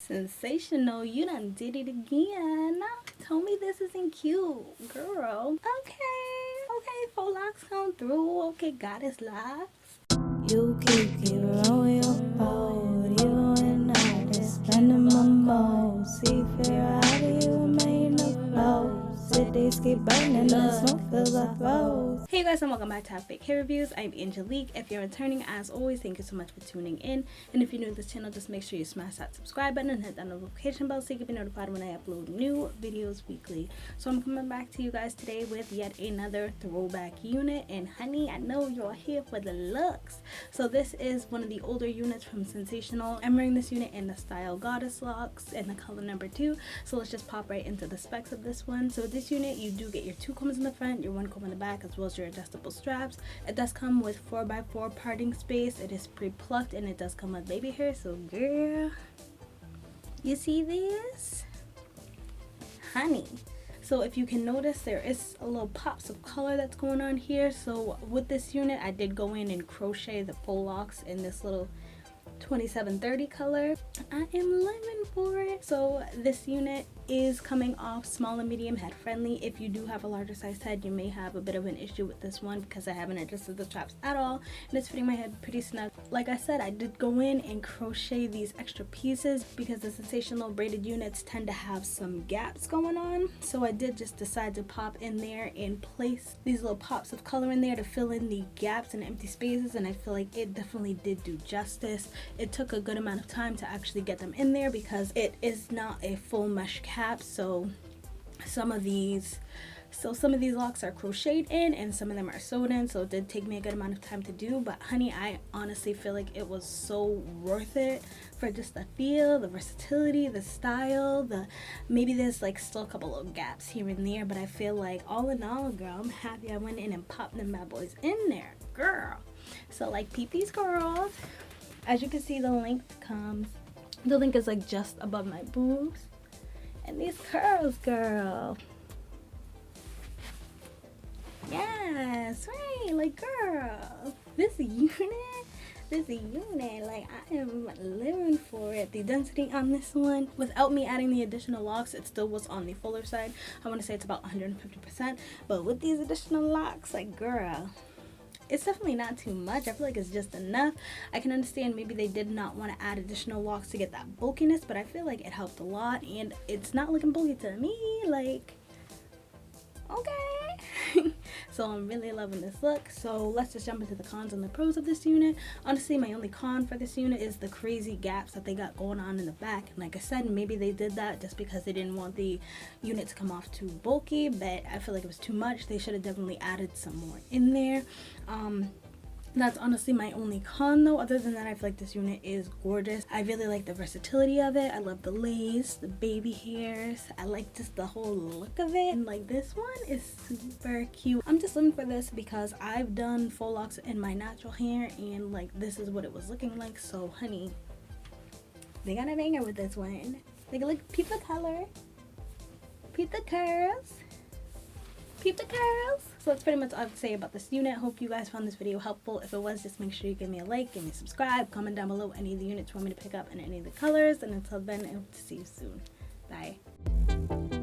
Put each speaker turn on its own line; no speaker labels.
Sensational, you done did it again. Tell me this isn't cute, girl. Okay, faux locks come through. Okay, Goddess Locs.
You keep on your boat, you and I just spending my mode. See fair, how do you remain afloat? Cities keep burning, the smoke fills our throats.
Hey guys, and welcome back to Fake Hair Reviews. I'm Angelique. If you're returning, as always, thank you so much for tuning in. And if you're new to this channel, just make sure you smash that subscribe button and hit that notification bell so you can be notified when I upload new videos weekly. So I'm coming back to you guys today with yet another throwback unit. And honey, I know you're here for the looks. So this is one of the older units from Sensational. I'm wearing this unit in the style Goddess Locs and the color number 2. So let's just pop right into the specs of this one. So this unit, you do get your 2 combs in the front, your 1 comb in the back, as well as your adjustable straps. It does come with 4x4 parting space. It is pre-plucked and it does come with baby hair. So girl, you see this? Honey. So if you can notice, there is a little pops of color that's going on here. So with this unit, I did go in and crochet the faux locks in this little 2730 color. I am living for it. So this unit is coming off small and medium head friendly. If you do have a larger size head, you may have a bit of an issue with this one because I haven't adjusted the straps at all and it's fitting my head pretty snug. Like I said, I did go in and crochet these extra pieces because the Sensational braided units tend to have some gaps going on. So I did just decide to pop in there and place these little pops of color in there to fill in the gaps and empty spaces, and I feel like it definitely did do justice. It took a good amount of time to actually get them in there because it is not a full mesh cap. So some of these locks are crocheted in and some of them are sewed in, so it did take me a good amount of time to do. But honey, I honestly feel like it was so worth it for just the feel, the versatility, the style, maybe there's like still a couple of gaps here and there, but I feel like all in all, girl, I'm happy I went in and popped them bad boys in there, girl. So like peepees curls, as you can see, the length is like just above my boobs. And these curls, girl. Yes, right, like girl. This unit, like I am living for it. The density on this one, without me adding the additional locks, it still was on the fuller side. I want to say it's about 150%. But with these additional locks, like girl, it's definitely not too much. I feel like it's just enough. I can understand maybe they did not want to add additional locks to get that bulkiness, but I feel like it helped a lot and it's not looking bulky to me. Like, okay. So I'm really loving this look. So let's just jump into the cons and the pros of this unit. Honestly, my only con for this unit is the crazy gaps that they got going on in the back. And like I said, maybe they did that just because they didn't want the unit to come off too bulky, but I feel like it was too much. They should have definitely added some more in there. That's honestly my only con though. Other than that, I feel like this unit is gorgeous. I really like the versatility of it. I love the lace, the baby hairs. I like just the whole look of it. And like this one is super cute. I'm just living for this because I've done faux locks in my natural hair and like this is what it was looking like. So honey, they got a banger with this one. Like look, peep the color, peep the curls. Peep the curls. So that's pretty much all I have to say about this unit. Hope you guys found this video helpful. If it was, just make sure you give me a like, give me a subscribe, comment down below any of the units you want me to pick up and any of the colors. And until then, I hope to see you soon. Bye.